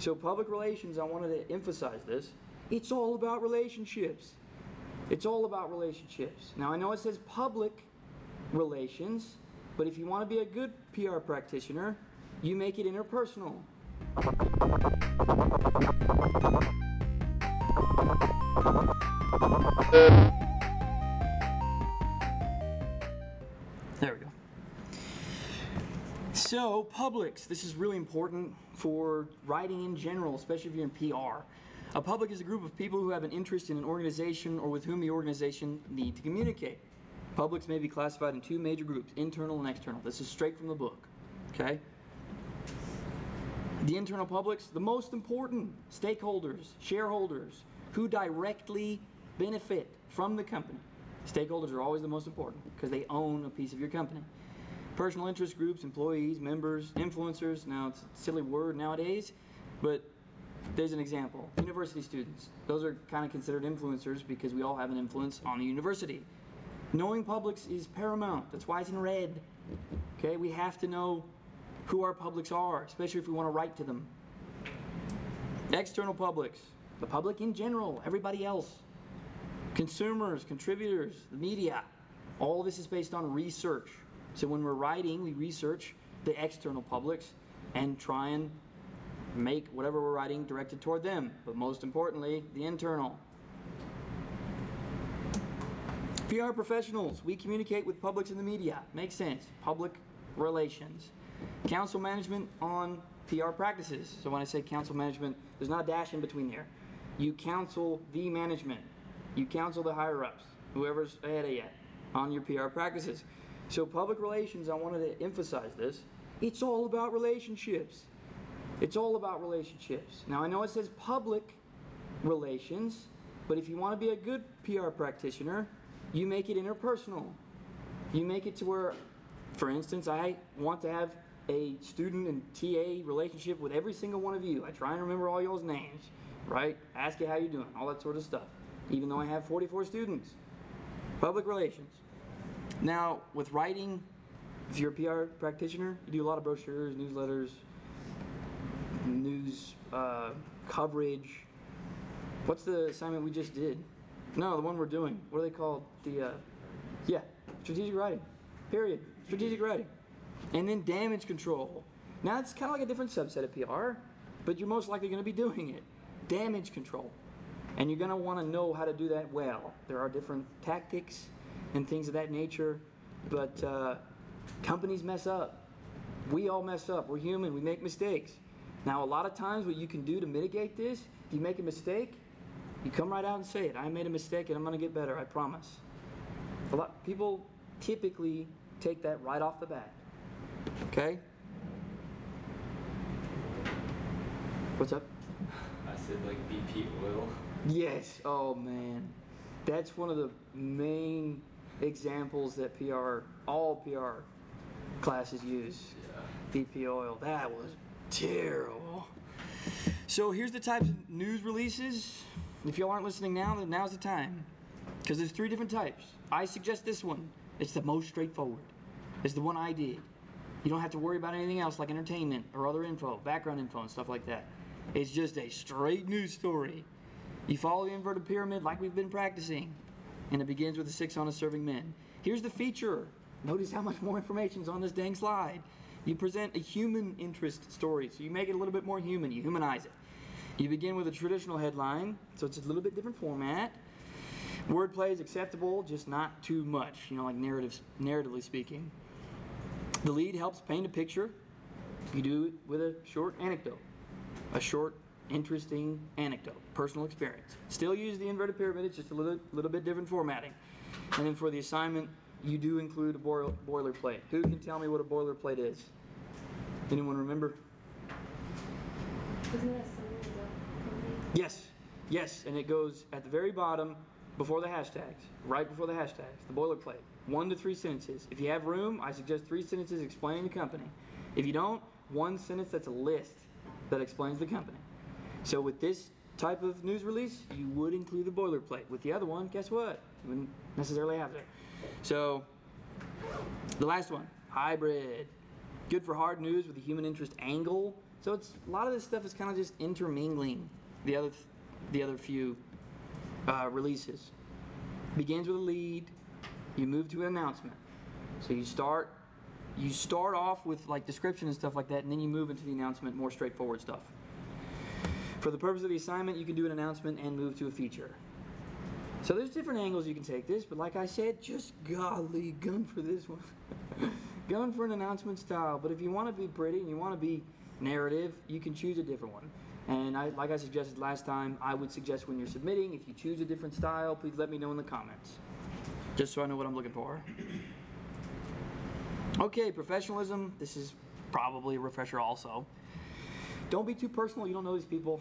So public relations, I wanted to emphasize this. It's all about relationships. It's all about relationships. Now I know it says public relations, but if you want to be a good PR practitioner, you make it interpersonal. There we go. So, publics, this is really important for writing in general, especially if you're in PR. A public is a group of people who have an interest in an organization or with whom the organization need to communicate. Publics may be classified in two major groups, internal and external. This is straight from the book, okay? The internal publics, the most important stakeholders, shareholders, who directly benefit from the company. Stakeholders are always the most important because they own a piece of your company. Personal interest groups, employees, members, influencers. Now, it's a silly word nowadays, but there's an example. University students. Those are kind of considered influencers because we all have an influence on the university. Knowing publics is paramount. That's why it's in red. Okay, we have to know who our publics are, especially if we want to write to them. External publics. The public in general, everybody else. Consumers, contributors, the media. All of this is based on research. So when we're writing, we research the external publics and try and make whatever we're writing directed toward them. But most importantly, the internal. PR professionals, we communicate with publics in the media. Makes sense. Public relations. Council management on PR practices. So when I say council management, there's not a dash in between there. You counsel the management. You counsel the higher-ups, whoever's ahead of you, on your PR practices. So public relations, I wanted to emphasize this. It's all about relationships. It's all about relationships. Now I know it says public relations, but if you want to be a good PR practitioner, you make it interpersonal. You make it to where, for instance, I want to have a student and TA relationship with every single one of you. I try and remember all y'all's names, right? Ask you how you're doing, all that sort of stuff. Even though I have 44 students. Public relations. Now, with writing, if you're a PR practitioner, you do a lot of brochures, newsletters, news coverage. What's the assignment we just did? No, the one we're doing. What are they called? Strategic writing. Period. Strategic writing. And then damage control. Now, it's kind of like a different subset of PR, but you're most likely going to be doing it. Damage control. And you're going to want to know how to do that well. There are different tactics and things of that nature, but companies mess up. We all mess up. We're human. We make mistakes. Now, a lot of times what you can do to mitigate this, if you make a mistake, you come right out and say it. I made a mistake and I'm going to get better, I promise. A lot of people typically take that right off the bat. Okay? What's up? I said like BP oil. Yes. Oh man, that's one of the main examples that all PR classes use. Yeah. BP oil. That was terrible. So here's the types of news releases. If y'all aren't listening now, then now's the time, because there's 3 different types. I suggest this one. It's the most straightforward. It's the one I did. You don't have to worry about anything else like entertainment or other info, background info and stuff like that. It's just a straight news story. You follow the inverted pyramid like we've been practicing, and it begins with the 6 honest serving men. Here's the feature. Notice how much more information is on this dang slide. You present a human interest story, so you make it a little bit more human. You humanize it. You begin with a traditional headline, so it's a little bit different format. Wordplay is acceptable, just not too much, like narratively speaking. The lead helps paint a picture. You do it with a short anecdote. A short, interesting anecdote, personal experience. Still use the inverted pyramid, it's just a little bit different formatting. And then for the assignment, you do include a boilerplate. Who can tell me what a boilerplate is? Anyone remember? Isn't that summary of the company? Yes, and it goes at the very bottom before the hashtags, right before the hashtags, the boilerplate. 1 to 3 sentences. If you have room, I suggest 3 sentences explaining the company. If you don't, 1 sentence that's a list that explains the company. So with this type of news release, you would include the boilerplate. With the other one, guess what? You wouldn't necessarily have it. So the last one, hybrid. Good for hard news with a human interest angle, So it's a lot of this stuff is kind of just intermingling the other few releases. Begins with a lead, you move to an announcement. So you start off with like description and stuff like that, and then you move into the announcement, more straightforward stuff. For the purpose of the assignment, you can do an announcement and move to a feature. So there's different angles you can take this, but like I said, just golly, gun for this one. Gun for an announcement style. But if you want to be pretty and you want to be narrative, you can choose a different one. And like I suggested last time, I would suggest when you're submitting, if you choose a different style, please let me know in the comments, just so I know what I'm looking for. Okay, professionalism. This is probably a refresher also. Don't be too personal. You don't know these people.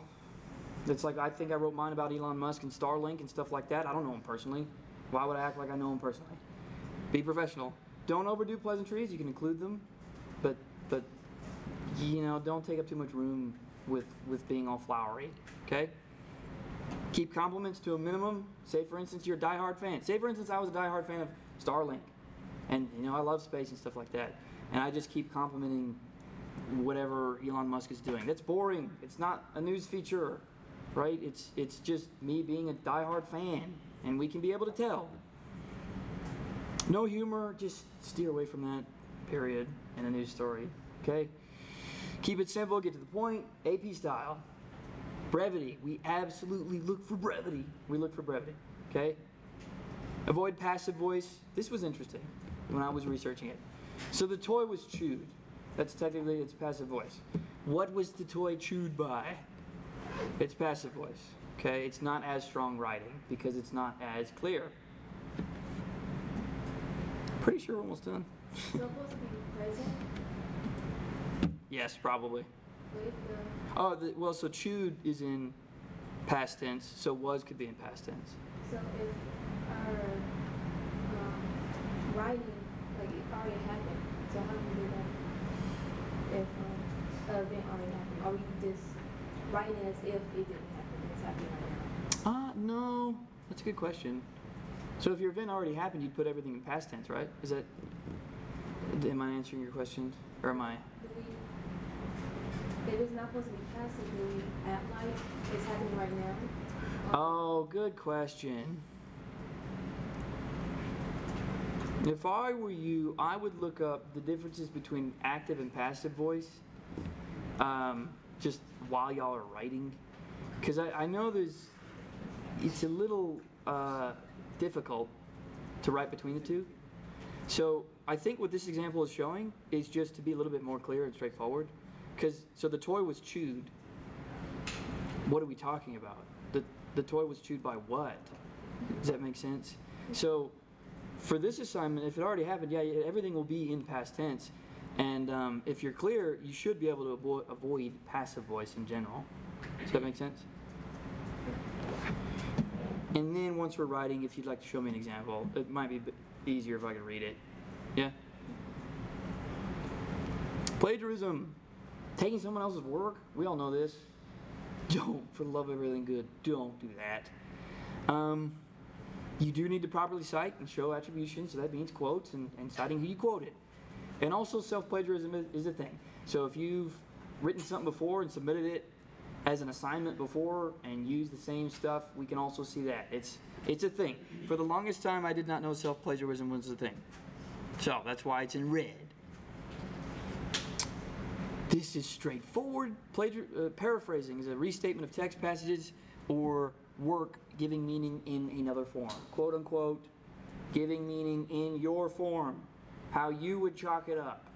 It's like I think I wrote mine about Elon Musk and Starlink and stuff like that. I don't know him personally. Why would I act like I know him personally? Be professional. Don't overdo pleasantries. You can include them, but don't take up too much room with being all flowery. Okay. Keep compliments to a minimum. Say, for instance, you're a diehard fan. Say, for instance, I was a diehard fan of Starlink, and I love space and stuff like that, and I just keep complimenting whatever Elon Musk is doing. That's boring. It's not a news feature, right? It's just me being a diehard fan, and we can be able to tell. No humor. Just steer away from that. Period. In a news story. Okay. Keep it simple. Get to the point. AP style. Brevity. We absolutely look for brevity. We look for brevity. Okay. Avoid passive voice. This was interesting when I was researching it. So the toy was chewed. That's technically its passive voice. What was the toy chewed by? It's passive voice. Okay. It's not as strong writing because it's not as clear. Pretty sure we're almost done. Supposed to be present. Yes, probably. But if Oh, so chewed is in past tense, so was could be in past tense. so if our writing, like it already happened, so how do we do that? If an event already happened, or we just writing as if it didn't happen, it's happening right now. No, that's a good question. So if your event already happened, you'd put everything in past tense, right? Is that? Am I answering your question, or am I? Do we, if it's not supposed to be passive, do we act like it's happening right now? Oh, good question. If I were you, I would look up the differences between active and passive voice, just while y'all are writing, because I know it's a little difficult to write between the two. So I think what this example is showing is just to be a little bit more clear and straightforward. So the toy was chewed. What are we talking about? The toy was chewed by what? Does that make sense? So for this assignment, if it already happened, yeah, everything will be in past tense. And if you're clear, you should be able to avoid passive voice in general. Does that make sense? And then once we're writing, if you'd like to show me an example, it might be a bit easier if I could read it. Yeah? Plagiarism. Taking someone else's work. We all know this. Don't, for the love of everything good, don't do that. You do need to properly cite and show attribution, so that means quotes and citing who you quoted. And also self-plagiarism is a thing. So if you've written something before and submitted it as an assignment before and used the same stuff, we can also see that. It's a thing. For the longest time, I did not know self-plagiarism was a thing. So that's why it's in red. This is straightforward. Paraphrasing is a restatement of text passages or work giving meaning in another form. Quote unquote, giving meaning in your form. How you would chalk it up.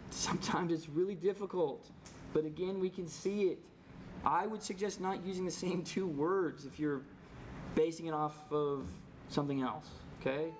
Sometimes it's really difficult, but again, we can see it. I would suggest not using the same two words if you're basing it off of something else, okay?